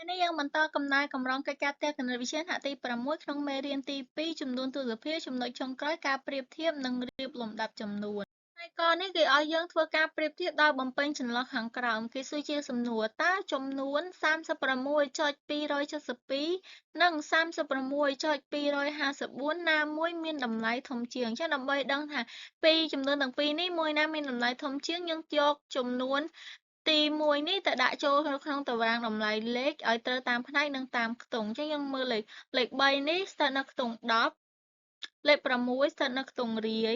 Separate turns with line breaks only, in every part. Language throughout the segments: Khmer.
នេះយើងបន្តកំណែកម្រងកិច្ចការផ្ទះគណិតវិទ្យាថ្នាក់ទី6ក្នុងមេរៀនទី2ចំនួនទូរស័ព្ទចំណុចចុងក្រោយការប្រៀបធៀបនិងរៀបលំដាប់ចំនួនហើយកនេះគេឲ្យយើងធ្វើការប្រៀបធៀបដោយបំពេញចន្លោះខាងក្រោមគេសួរជាសំណួរតើចំនួន 36.272 និង 36.254 ណាមួយមានតម្លៃធំជាងអញ្ចឹងដើម្បីដឹងថាពីចំនួនទាំងពីរនេះមួយណាមានតម្លៃធំជាងយើងយកចំនួនទី1នេះទៅដាក់ចូលនៅក្នុងតារាងតម្លៃលេខឲ្យត្រូវតាមផ្នែកនិងតាមខ្ទង់អញ្ចឹងយើងមើលលេខ3នេះស្ថិតនៅខ្ទង់10លេខ6ស្ថិតនៅខ្ទង់រាយ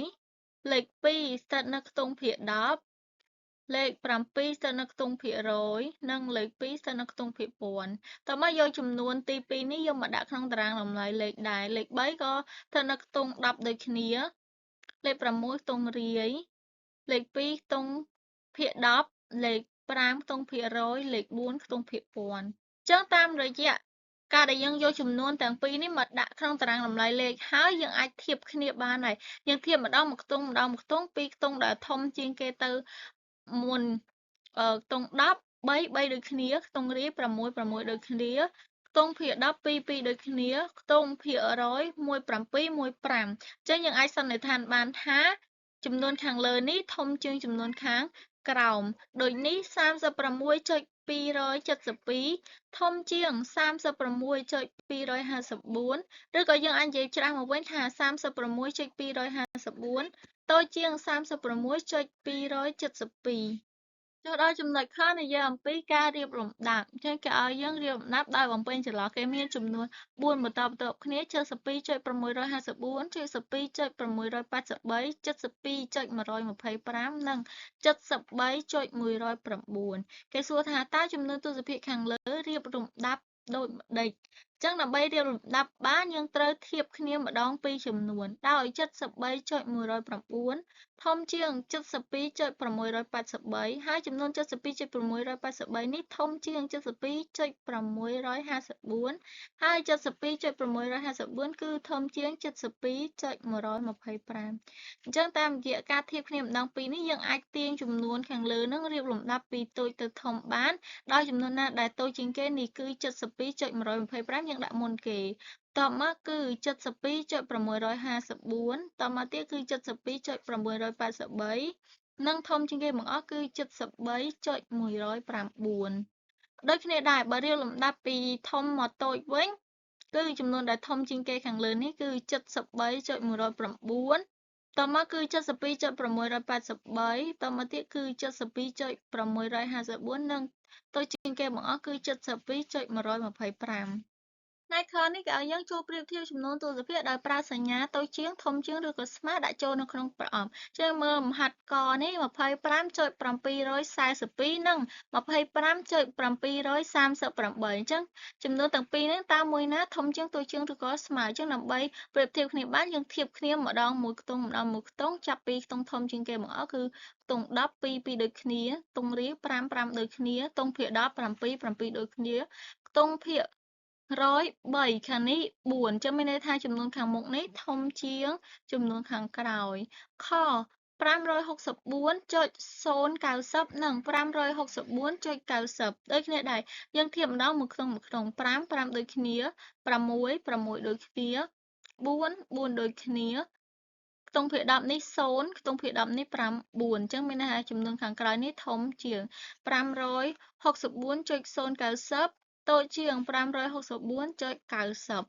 លេខ2ស្ថិតនៅខ្ទង់ភាគ10លេខ7ស្ថិតនៅខ្ទង់ភាគរយនិងលេខ2ស្ថិតនៅខ្ទង់ភាគពាន់តើមកយកចំនួនទី2នេះយកមកដាក់ក្នុងតារាងតម្លៃលេខដែរលេខ3ក៏ស្ថិតនៅខ្ទង់10ដូចគ្នាលេខ6ខ្ទង់រាយលេខ2ខ្ទង់ភាគ10លេខ5ខ្ទង់ភាគរយលេខ4ខ្ទង់ភាគពាន់អញ្ចឹងតាមរយៈការដែលយើងយកចំនួនទាំងពីរនេះមកដាក់ក្នុងតារាងតម្លៃលេខហើយយើងអាចធៀបគ្នាបានហើយយើងធៀបម្ដងមួយខ្ទង់ម្ដងមួយខ្ទង់ពីរខ្ទង់ដែលធំជាងគេទៅមុនខ្ទង់10 3ដូចគ្នាខ្ទង់រាយ6 6ដូចគ្នាខ្ទង់ភាគ10 2 2ដូចគ្នាខ្ទង់ភាគរយ1 7 1 5អញ្ចឹងយើងអាចសន្និដ្ឋានបានថាចំនួនខាងលើនេះធំជាងចំនួនខាងក្រោមដូចនេះ 36.272 ធំជាង 36.254 ឬក៏យើងអាចនិយាយច្រាស់មកវិញថា 36.254 តូចជាង 36.272 ចុះដល់ចំណុចខនិយាយអំពីការរៀបលំដាប់អញ្ចឹងគេឲ្យយើងរៀបលំដាប់ដោយបំពេញចន្លោះគេមានចំនួន4បន្តបន្ទាប់គ្នា 72.654 72.683 72.125 និង 73.109 គេសួរថាតើចំនួនទស្សភាគខាងលើរៀបលំដាប់ដូចម្ដេចអញ្ចឹងដើម្បីរៀបលំដាប់បានយើងត្រូវធៀបគ្នាម្ដងពីរចំនួនដោយ 73.109 ធំជាង 72.683 ហើយចំនួន 72.683 នេះធំជាង 72.654 ហើយ 72.654 គឺធំជាង 72.125 អញ្ចឹងតាមរយៈការធៀបគ្នាម្ដងពីរនេះយើងអាចទាញចំនួនខាងលើនឹងរៀបលំដាប់ពីតូចទៅធំបានដោយចំនួនណាដែលតូចជាងគេនេះគឺ 72.125 យើងដាក់មុនគេតមកគឺ 72.654 តមកទៀតគឺ 72.683 និងធំជាងគេបង្អស់គឺ 73.109 ដូចគ្នាដែរបើរៀបលំដាប់ពីធំមកតូចវិញគឺចំនួនដែលធំជាងគេខាងលើនេះគឺ 73.109 តមកគឺ 72.683 តមកទៀតគឺ 72.654 និងតូចជាងគេបង្អស់គឺ 72.125 ផ្នែកខនេះគេឲ្យយើងចូលប្រៀបធៀបចំនួនទូរស័ព្ទដោយប្រើសញ្ញាតូចជាងធំជាងឬក៏ស្មើដាក់ចូលនៅក្នុងប្រអប់ចឹងមើលមហាត់កនេះ 25.742 និង 25.738 អញ្ចឹងចំនួនទាំងពីរនេះតើមួយណាធំជាងតូចជាងឬក៏ស្មើអញ្ចឹងដើម្បីប្រៀបធៀបគ្នាបានយើងធៀបគ្នាម្ដងមួយខ្ទង់ម្ដងមួយខ្ទង់ចាប់ពីខ្ទង់ធំជាងគេបង្អស់គឺខ្ទង់10 2 2ដូចគ្នាខ្ទង់រាយ5 5ដូចគ្នាខ្ទង់ភាគ10 7 7ដូចគ្នាខ្ទង់ភាគ103ខាងនេះ4អញ្ចឹងមានន័យថាចំនួនខាងមុខនេះធំជាងចំនួនខាងក្រោយខ564.090 និង 564.90 ដូចគ្នាដែរយើងធៀបម្ដងមួយខ្ទង់5 5ដូចគ្នា6 6ដូចគ្នា4 4ដូចគ្នាខ្ទង់ភាគ10នេះ0ខ្ទង់ភាគ10នេះ5 4អញ្ចឹងមានន័យថាចំនួនខាងក្រោយនេះធំជាង 564.090 តូចជាង 564.90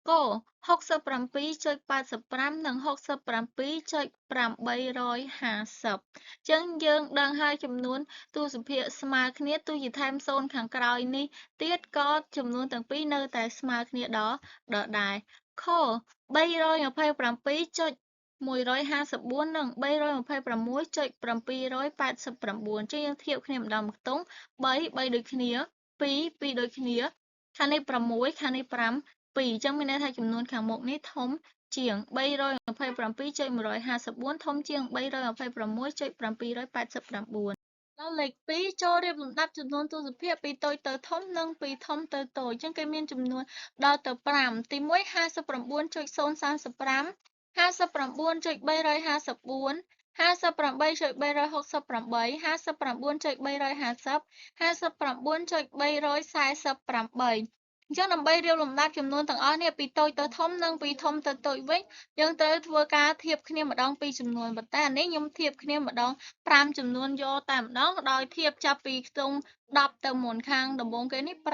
គោ 67.85 និង 67.850 ចឹងយើងដឹងហើយចំនួនទស្សភាគស្មើគ្នាទោះជាថែម0ខាងក្រោយនេះទៀតក៏ចំនួនទាំងពីរនៅតែស្មើគ្នាដដែលខ327.154 និង 326.789 ចឹងយើងធៀបគ្នាម្ដងម្ដង3 3ដូចគ្នា2 2ដូចគ្នាខាងនេះ6ខាងនេះ5 2អញ្ចឹងមានន័យថាចំនួនខាងមុខនេះធំជាង 327.154 ធំជាង 326.789 ដល់លេខ2ចូលរៀបលំដាប់ចំនួនទស្សភាគពីតូចទៅធំនិងពីធំទៅតូចអញ្ចឹងគេមានចំនួនដល់ទៅ5ទី1 59.035 59.354 58.368 59.350 59.348 អញ្ចឹងដើម្បីរៀបលំដាប់ចំនួនទាំងអស់នេះពីតូចទៅធំនិងពីធំទៅតូចវិញយើងត្រូវធ្វើការធៀបគ្នាម្ដងពីចំនួនប៉ុន្តែអានេះខ្ញុំធៀបគ្នាម្ដង5ចំនួនយកតែម្ដងដោយធៀបចាប់ពីខ្ទង់10ទៅមុនខាងដំបូងគេនេះ5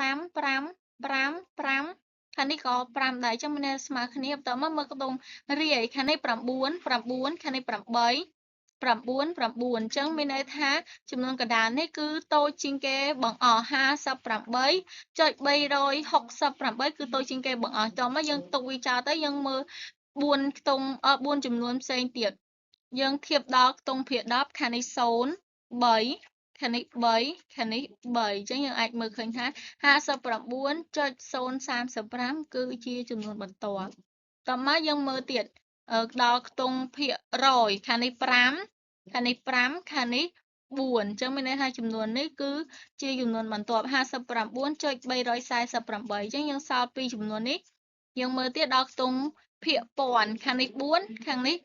ខាងនេះក៏5ដែរអញ្ចឹងមានន័យស្មើគ្នាបន្តមកមើលខ្ទង់រាយខាងនេះ9 ខាងនេះ8 អញ្ចឹងមានន័យថាចំនួនកណ្ដាលនេះគឺតូចជាងគេបង្អស់58.368គឺតូចជាងគេបង្អស់តមកយើងទុកវាចោលទៅយើងមើល4ចំនួនផ្សេងទៀតយើងធៀបដល់ខ្ទង់ភាគ10ខាងនេះ0 3ខាងនេះ3ខាងនេះ3អញ្ចឹងយើងអាចមើលឃើញថា59.035គឺជាចំនួនបន្ទាប់តមកយើងមើលទៀតដល់ខ្ទង់ភាគរយខាងនេះ5ខាងនេះ4អញ្ចឹងមានន័យថាចំនួននេះគឺជាចំនួនបន្ទាប់59.348អញ្ចឹងយើងសល់ពីចំនួននេះយើងមើលទៀតដល់ខ្ទង់ភាគពាន់ខាងនេះ4ខាងនេះ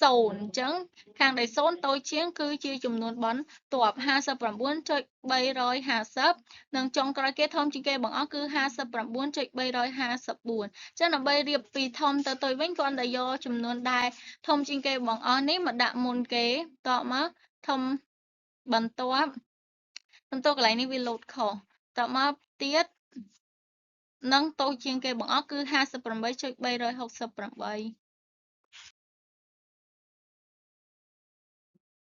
0អញ្ចឹងខាងដែល0តូចជាងគឺជាចំនួនបន្ទាប់59.350និងចុងក្រោយគេធំជាងគេបង្អស់គឺ59.354អញ្ចឹងដើម្បីរៀបពីធំទៅតូចវិញគ្រាន់តែយកចំនួនដែលធំជាងគេបង្អស់នេះមកដាក់មុនគេតមកធំបន្ទាប់កន្លែងនេះវាលោតខុសតមកទៀតនឹងតូចជាងគេបង្អស់គឺ58.368